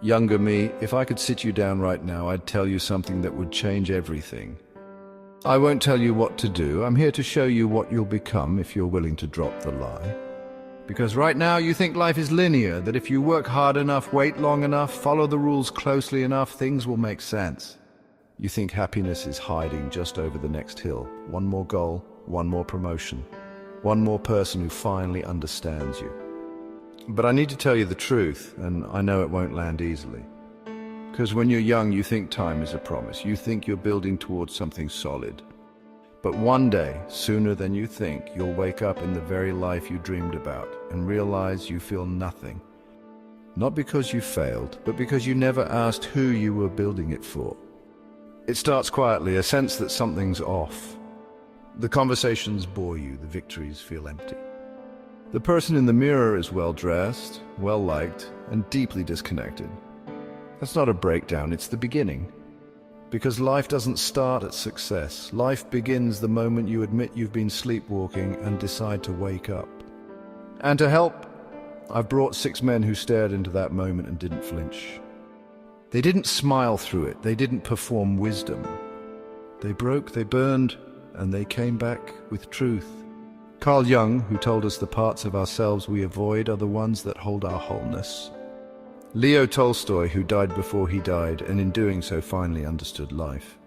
Younger me, if I could sit you down right now, I'd tell you something that would change everything. I won't tell you what to do. I'm here to show you what you'll become if you're willing to drop the lie. Because right now you think life is linear, that if you work hard enough, wait long enough, follow the rules closely enough, things will make sense. You think happiness is hiding just over the next hill. One more goal, one more promotion, one more person who finally understands you. But I need to tell you the truth, and I know it won't land easily. Because when you're young, you think time is a promise. You think you're building towards something solid. But one day, sooner than you think, you'll wake up in the very life you dreamed about and realize you feel nothing. Not because you failed, but because you never asked who you were building it for. It starts quietly, a sense that something's off. The conversations bore you, the victories feel empty. The person in the mirror is well-dressed, well-liked, and deeply disconnected. That's not a breakdown, it's the beginning. Because life doesn't start at success. Life begins the moment you admit you've been sleepwalking and decide to wake up. And to help, I've brought 6 men who stared into that moment and didn't flinch. They didn't smile through it, they didn't perform wisdom. They broke, they burned, and they came back with truth. Carl Jung, who told us the parts of ourselves we avoid are the ones that hold our wholeness. Leo Tolstoy, who died before he died, and in doing so finally understood life.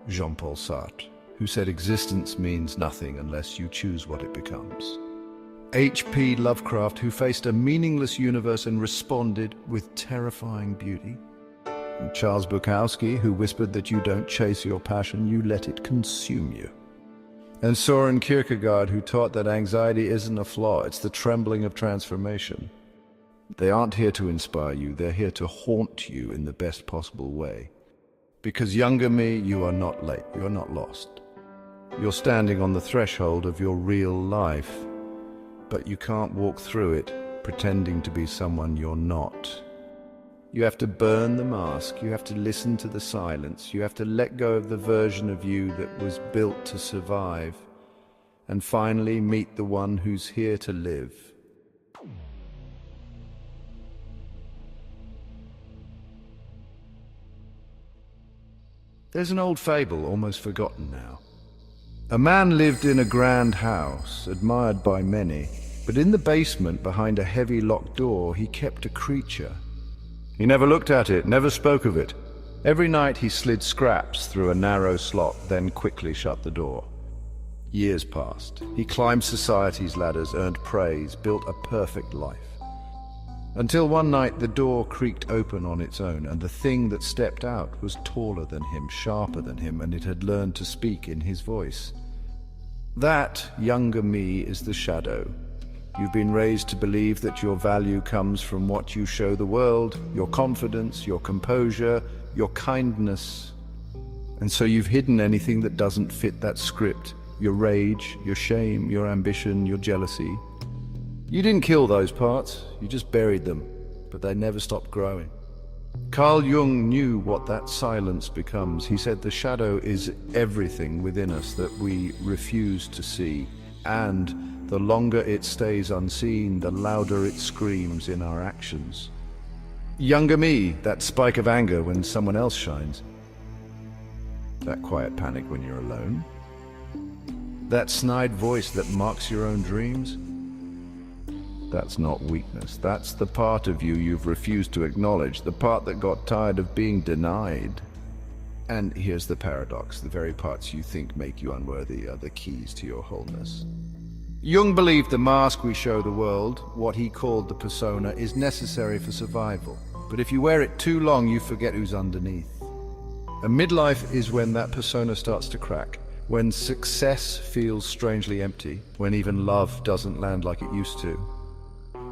Jean-Paul Sartre, who said existence means nothing unless you choose what it becomes. H.P. Lovecraft, who faced a meaningless universe and responded with terrifying beauty. And Charles Bukowski, who whispered that you don't chase your passion, you let it consume you. And Soren Kierkegaard, who taught that anxiety isn't a flaw, it's the trembling of transformation. They aren't here to inspire you, they're here to haunt you in the best possible way. Because younger me, you are not late, you're not lost. You're standing on the threshold of your real life, but you can't walk through it pretending to be someone you're not. You have to burn the mask, you have to listen to the silence, you have to let go of the version of you that was built to survive, and finally meet the one who's here to live. There's an old fable, almost forgotten now. A man lived in a grand house, admired by many, but in the basement, behind a heavy locked door, he kept a creature. He never looked at it, never spoke of it. Every night he slid scraps through a narrow slot, then quickly shut the door. Years passed. He climbed society's ladders, earned praise, built a perfect life. Until one night the door creaked open on its own, and the thing that stepped out was taller than him, sharper than him, and it had learned to speak in his voice. That, younger me, is the shadow. You've been raised to believe that your value comes from what you show the world, your confidence, your composure, your kindness. And so you've hidden anything that doesn't fit that script, your rage, your shame, your ambition, your jealousy. You didn't kill those parts, you just buried them, but they never stopped growing. Carl Jung knew what that silence becomes. He said the shadow is everything within us that we refuse to see, and the longer it stays unseen, the louder it screams in our actions. Younger me, that spike of anger when someone else shines. That quiet panic when you're alone. That snide voice that mocks your own dreams. That's not weakness. That's the part of you you've refused to acknowledge, the part that got tired of being denied. And here's the paradox. The very parts you think make you unworthy are the keys to your wholeness. Jung believed the mask we show the world, what he called the persona, is necessary for survival. But if you wear it too long, you forget who's underneath. And midlife is when that persona starts to crack, when success feels strangely empty, when even love doesn't land like it used to.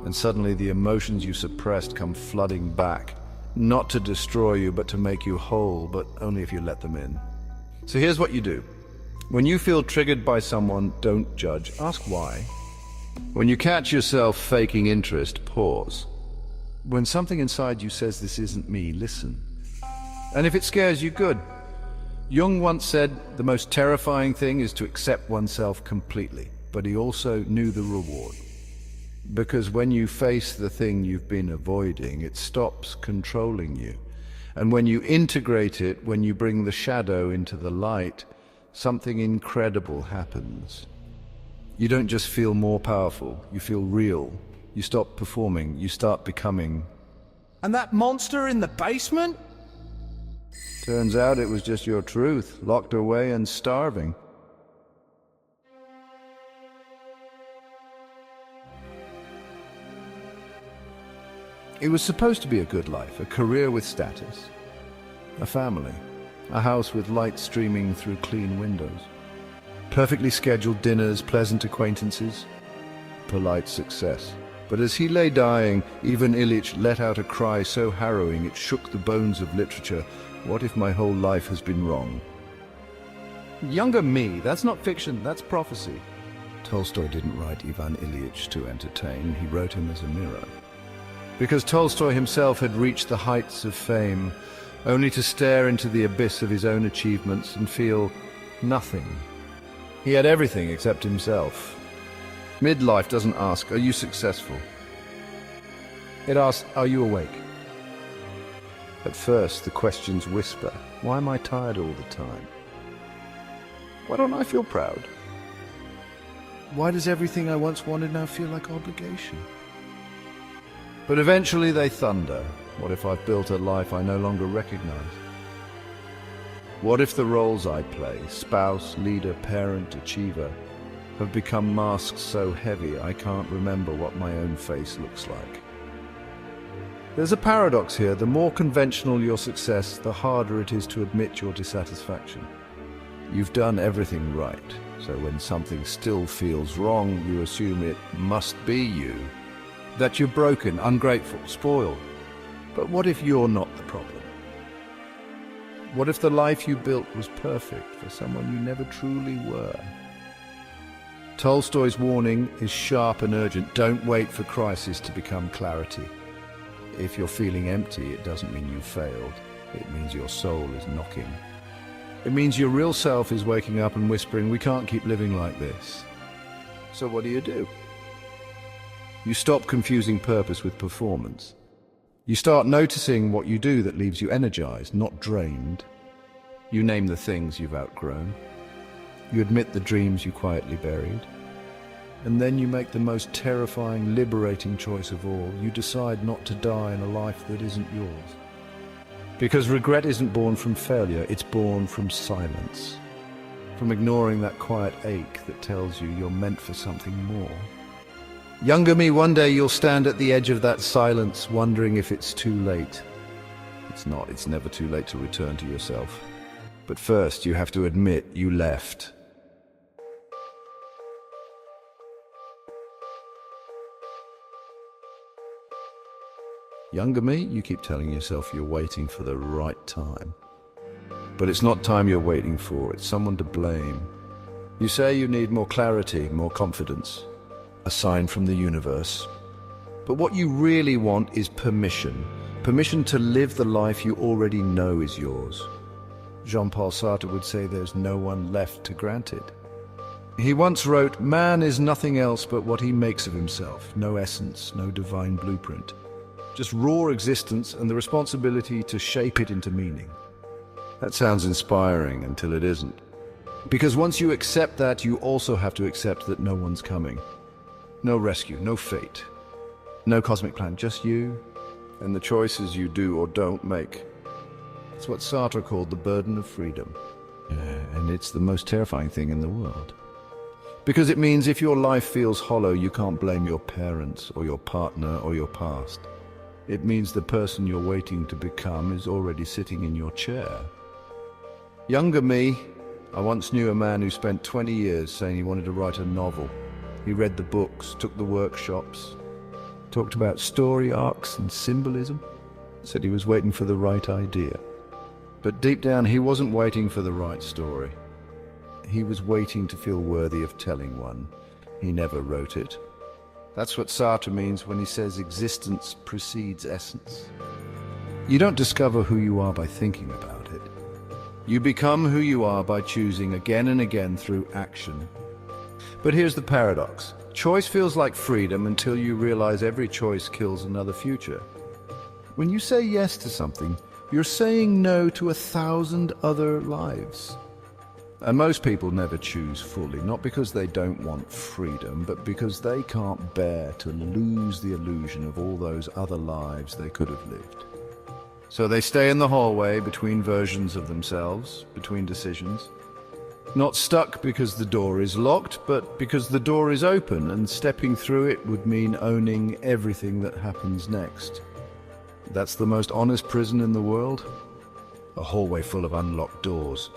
And suddenly the emotions you suppressed come flooding back, not to destroy you, but to make you whole, but only if you let them in. So here's what you do. When you feel triggered by someone, don't judge, ask why. When you catch yourself faking interest, pause. When something inside you says this isn't me, listen. And if it scares you, good. Jung once said the most terrifying thing is to accept oneself completely, but he also knew the reward. Because when you face the thing you've been avoiding, it stops controlling you. And when you integrate it, when you bring the shadow into the light, something incredible happens. You don't just feel more powerful, you feel real. You stop performing, you start becoming. And that monster in the basement? Turns out it was just your truth, locked away and starving. It was supposed to be a good life, a career with status, a family, a house with light streaming through clean windows, perfectly scheduled dinners, pleasant acquaintances, polite success. But as he lay dying, Ivan Ilyich let out a cry so harrowing it shook the bones of literature. What if my whole life has been wrong? Younger me, that's not fiction, that's prophecy. Tolstoy didn't write Ivan Ilyich to entertain, he wrote him as a mirror. Because Tolstoy himself had reached the heights of fame, only to stare into the abyss of his own achievements and feel nothing. He had everything except himself. Midlife doesn't ask, are you successful? It asks, are you awake? At first, the questions whisper, why am I tired all the time? Why don't I feel proud? Why does everything I once wanted now feel like obligation? But eventually they thunder. What if I've built a life I no longer recognize? What if the roles I play, spouse, leader, parent, achiever, have become masks so heavy I can't remember what my own face looks like? There's a paradox here. The more conventional your success, the harder it is to admit your dissatisfaction. You've done everything right, so when something still feels wrong, you assume it must be you. That you're broken, ungrateful, spoiled. But what if you're not the problem? What if the life you built was perfect for someone you never truly were? Tolstoy's warning is sharp and urgent. Don't wait for crisis to become clarity. If you're feeling empty, it doesn't mean you failed. It means your soul is knocking. It means your real self is waking up and whispering, we can't keep living like this. So what do? You stop confusing purpose with performance. You start noticing what you do that leaves you energized, not drained. You name the things you've outgrown. You admit the dreams you quietly buried. And then you make the most terrifying, liberating choice of all. You decide not to die in a life that isn't yours. Because regret isn't born from failure, it's born from silence. From ignoring that quiet ache that tells you you're meant for something more. Younger me, one day you'll stand at the edge of that silence, wondering if it's too late. It's not, it's never too late to return to yourself. But first, you have to admit you left. Younger me, you keep telling yourself you're waiting for the right time. But it's not time you're waiting for, it's someone to blame. You say you need more clarity, more confidence. A sign from the universe. But what you really want is permission. Permission to live the life you already know is yours. Jean-Paul Sartre would say there's no one left to grant it. He once wrote, man is nothing else but what he makes of himself. No essence, no divine blueprint. Just raw existence and the responsibility to shape it into meaning. That sounds inspiring until it isn't. Because once you accept that, you also have to accept that no one's coming. No rescue, no fate, no cosmic plan, just you and the choices you do or don't make. It's what Sartre called the burden of freedom. And it's the most terrifying thing in the world. Because it means if your life feels hollow, you can't blame your parents or your partner or your past. It means the person you're waiting to become is already sitting in your chair. Younger me, I once knew a man who spent 20 years saying he wanted to write a novel. He read the books, took the workshops, talked about story arcs and symbolism, said he was waiting for the right idea. But deep down, he wasn't waiting for the right story. He was waiting to feel worthy of telling one. He never wrote it. That's what Sartre means when he says existence precedes essence. You don't discover who you are by thinking about it. You become who you are by choosing again and again through action. But here's the paradox. Choice feels like freedom until you realize every choice kills another future. When you say yes to something, you're saying no to 1,000 other lives. And most people never choose fully, not because they don't want freedom, but because they can't bear to lose the illusion of all those other lives they could have lived. So they stay in the hallway between versions of themselves, between decisions. Not stuck because the door is locked, but because the door is open, and stepping through it would mean owning everything that happens next. That's the most honest prison in the world. A hallway full of unlocked doors.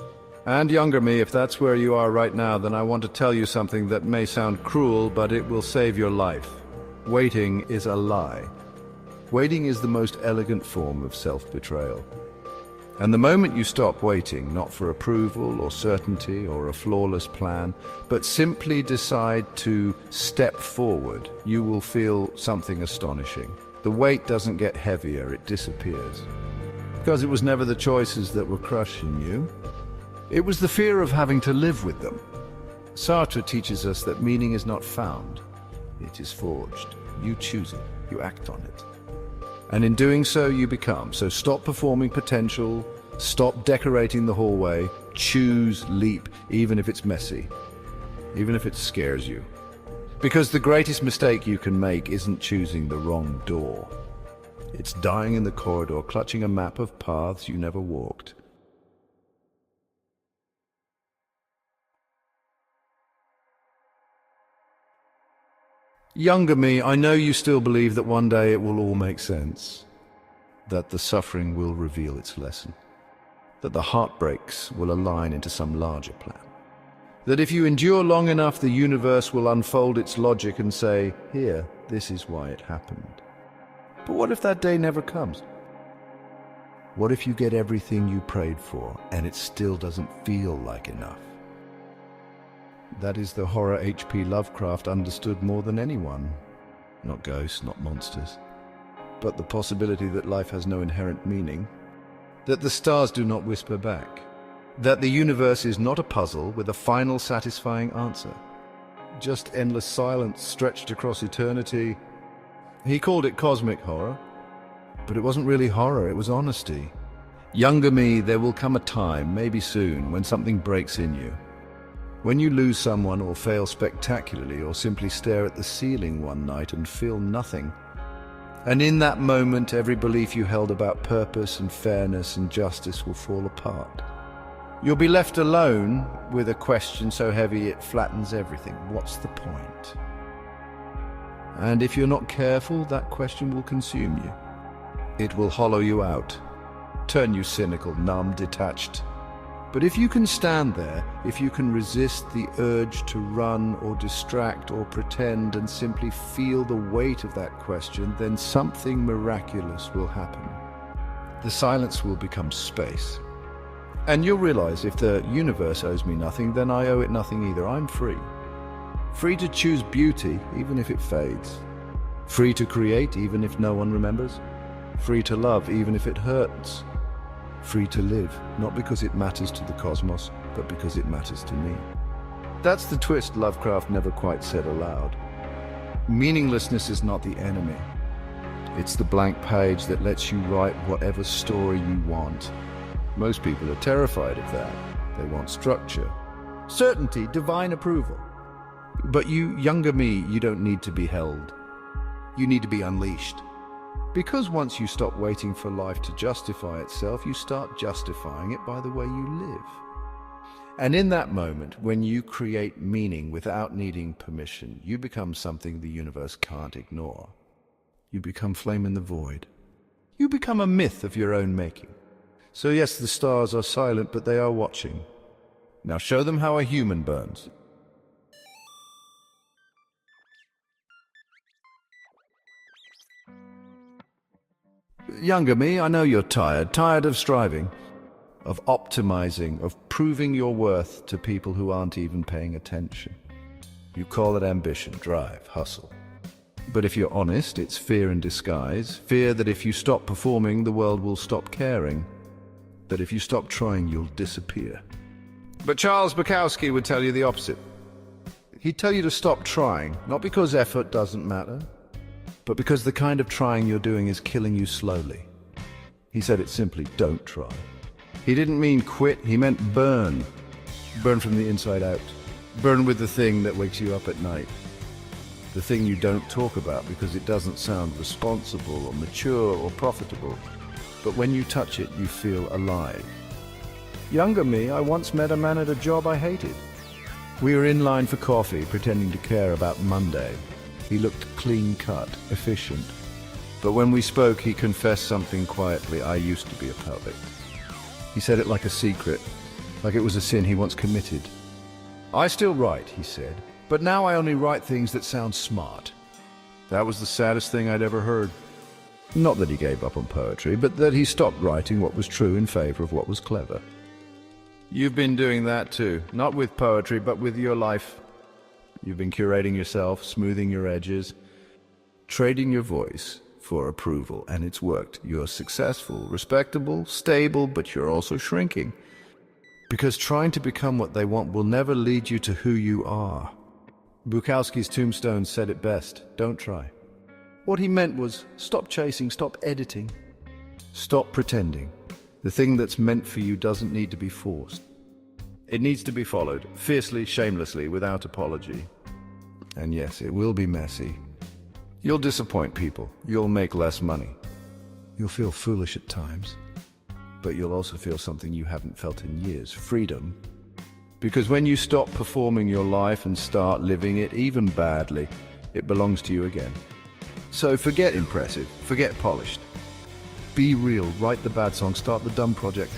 And younger me, if that's where you are right now, then I want to tell you something that may sound cruel, but it will save your life. Waiting is a lie. Waiting is the most elegant form of self-betrayal. And the moment you stop waiting, not for approval or certainty or a flawless plan, but simply decide to step forward, you will feel something astonishing. The weight doesn't get heavier, it disappears. Because it was never the choices that were crushing you. It was the fear of having to live with them. Sartre teaches us that meaning is not found, it is forged. You choose it, you act on it. And in doing so, you become. So stop performing potential, stop decorating the hallway, choose leap, even if it's messy, even if it scares you. Because the greatest mistake you can make isn't choosing the wrong door. It's dying in the corridor, clutching a map of paths you never walked. Younger me, I know you still believe that one day it will all make sense, that the suffering will reveal its lesson, that the heartbreaks will align into some larger plan, that if you endure long enough, the universe will unfold its logic and say, here, this is why it happened. But what if that day never comes? What if you get everything you prayed for and it still doesn't feel like enough? That is the horror H.P. Lovecraft understood more than anyone. Not ghosts, not monsters, but the possibility that life has no inherent meaning, that the stars do not whisper back, that the universe is not a puzzle with a final satisfying answer, just endless silence stretched across eternity. He called it cosmic horror, but it wasn't really horror, it was honesty. Younger me, there will come a time, maybe soon, when something breaks in you. When you lose someone or fail spectacularly or simply stare at the ceiling one night and feel nothing. And in that moment, every belief you held about purpose and fairness and justice will fall apart. You'll be left alone with a question so heavy it flattens everything. What's the point? And if you're not careful, that question will consume you. It will hollow you out, turn you cynical, numb, detached. But if you can stand there, if you can resist the urge to run or distract or pretend and simply feel the weight of that question, then something miraculous will happen. The silence will become space. And you'll realize if the universe owes me nothing, then I owe it nothing either. I'm free. Free to choose beauty, even if it fades. Free to create, even if no one remembers. Free to love, even if it hurts. Free to live, not because it matters to the cosmos, but because it matters to me. That's the twist Lovecraft never quite said aloud. Meaninglessness is not the enemy. It's the blank page that lets you write whatever story you want. Most people are terrified of that. They want structure, certainty, divine approval. But you, younger me, you don't need to be held. You need to be unleashed. Because once you stop waiting for life to justify itself, you start justifying it by the way you live. And in that moment, when you create meaning without needing permission, you become something the universe can't ignore. You become flame in the void. You become a myth of your own making. So yes, the stars are silent, but they are watching. Now show them how a human burns. Younger me, I know you're tired of striving, of optimizing, of proving your worth to people who aren't even paying attention. You call it ambition, drive, hustle. But if you're honest, it's fear in disguise. Fear that if you stop performing, the world will stop caring. That if you stop trying, you'll disappear. But Charles Bukowski would tell you the opposite. He'd tell you to stop trying, not because effort doesn't matter, but because the kind of trying you're doing is killing you slowly. He said it simply, don't try. He didn't mean quit, he meant burn. Burn from the inside out. Burn with the thing that wakes you up at night. The thing you don't talk about because it doesn't sound responsible or mature or profitable. But when you touch it, you feel alive. Younger me, I once met a man at a job I hated. We were in line for coffee, pretending to care about Monday. He looked clean-cut, efficient. But when we spoke, he confessed something quietly. I used to be a poet. He said it like a secret, like it was a sin he once committed. I still write, he said, but now I only write things that sound smart. That was the saddest thing I'd ever heard. Not that he gave up on poetry, but that he stopped writing what was true in favor of what was clever. You've been doing that too, not with poetry, but with your life. You've been curating yourself, smoothing your edges, trading your voice for approval, and it's worked. You're successful, respectable, stable, but you're also shrinking. Because trying to become what they want will never lead you to who you are. Bukowski's tombstone said it best, don't try. What he meant was, stop chasing, stop editing, stop pretending. The thing that's meant for you doesn't need to be forced. It needs to be followed, fiercely, shamelessly, without apology. And yes, it will be messy. You'll disappoint people. You'll make less money. You'll feel foolish at times. But you'll also feel something you haven't felt in years, freedom. Because when you stop performing your life and start living it, even badly, it belongs to you again. So forget impressive, forget polished. Be real, write the bad song, start the dumb project.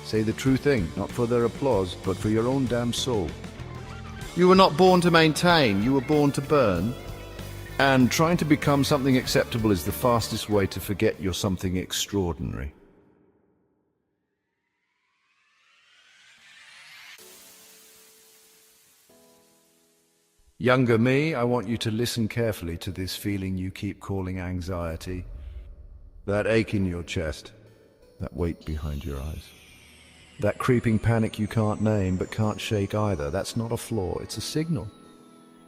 Say the true thing, not for their applause, but for your own damn soul. You were not born to maintain, you were born to burn. And trying to become something acceptable is the fastest way to forget you're something extraordinary. Younger me, I want you to listen carefully to this feeling you keep calling anxiety. That ache in your chest, that weight behind your eyes. That creeping panic you can't name but can't shake either. That's not a flaw, it's a signal.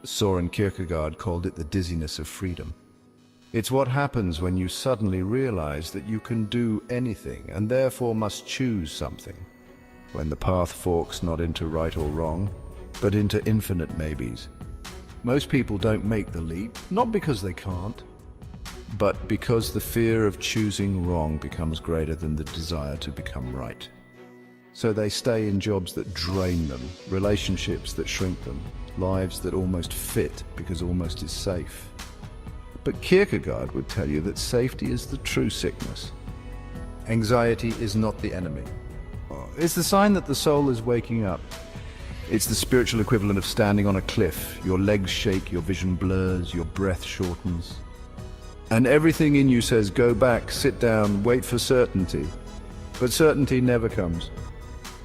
Soren Kierkegaard called it the dizziness of freedom. It's what happens when you suddenly realize that you can do anything and therefore must choose something. When the path forks not into right or wrong, but into infinite maybes. Most people don't make the leap, not because they can't, but because the fear of choosing wrong becomes greater than the desire to become right. So they stay in jobs that drain them, relationships that shrink them, lives that almost fit because almost is safe. But Kierkegaard would tell you that safety is the true sickness. Anxiety is not the enemy. It's the sign that the soul is waking up. It's the spiritual equivalent of standing on a cliff. Your legs shake, your vision blurs, your breath shortens. And everything in you says, go back, sit down, wait for certainty. But certainty never comes.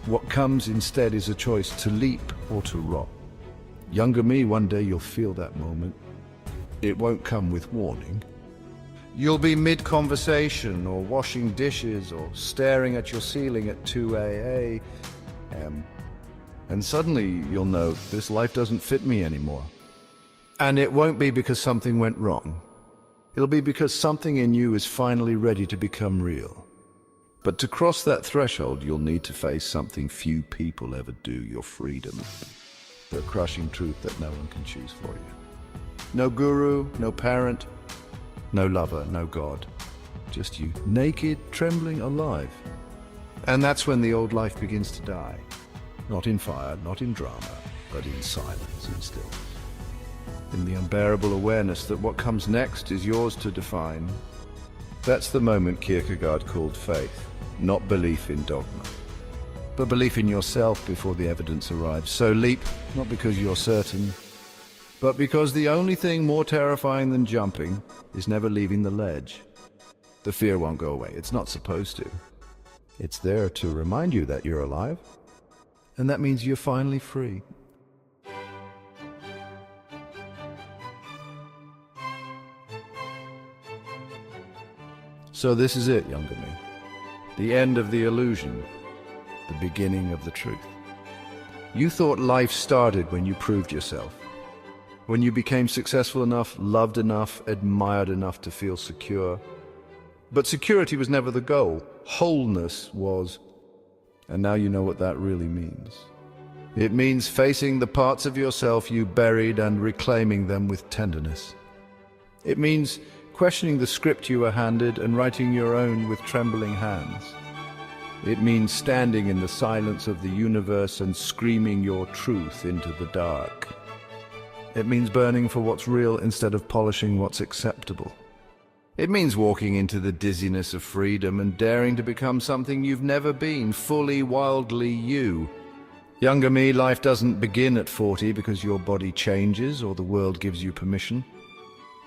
What comes instead is a choice to leap or to rot. Younger me, one day you'll feel that moment. It won't come with warning. You'll be mid-conversation or washing dishes or staring at your ceiling at 2 a.m. And suddenly you'll know this life doesn't fit me anymore. And it won't be because something went wrong. It'll be because something in you is finally ready to become real. But to cross that threshold, you'll need to face something few people ever do, your freedom. The crushing truth that no one can choose for you. No guru, no parent, no lover, no God. Just you, naked, trembling, alive. And that's when the old life begins to die. Not in fire, not in drama, but in silence and stillness. In the unbearable awareness that what comes next is yours to define. That's the moment Kierkegaard called faith, not belief in dogma, but belief in yourself before the evidence arrives. So leap, not because you're certain, but because the only thing more terrifying than jumping is never leaving the ledge. The fear won't go away. It's not supposed to. It's there to remind you that you're alive, and that means you're finally free. So this is it, younger me. The end of the illusion, the beginning of the truth. You thought life started when you proved yourself. When you became successful enough, loved enough, admired enough to feel secure. But security was never the goal. Wholeness was. And now you know what that really means. It means facing the parts of yourself you buried and reclaiming them with tenderness. It means questioning the script you were handed and writing your own with trembling hands. It means standing in the silence of the universe and screaming your truth into the dark. It means burning for what's real instead of polishing what's acceptable. It means walking into the dizziness of freedom and daring to become something you've never been, fully, wildly you. Younger me, life doesn't begin at 40 because your body changes or the world gives you permission.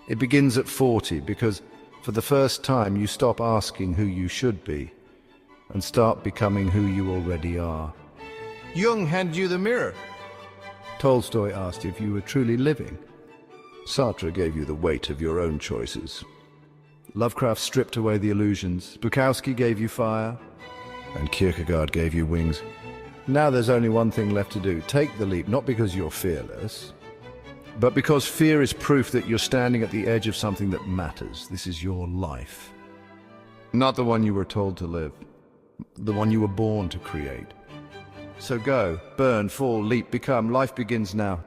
It begins at 40 because, for the first time, you stop asking who you should be and start becoming who you already are. Jung handed you the mirror. Tolstoy asked if you were truly living. Sartre gave you the weight of your own choices. Lovecraft stripped away the illusions. Bukowski gave you fire, and Kierkegaard gave you wings. Now there's only one thing left to do. Take the leap, not because you're fearless, but because fear is proof that you're standing at the edge of something that matters. This is your life. Not the one you were told to live, the one you were born to create. So go, burn, fall, leap, become. Life begins now.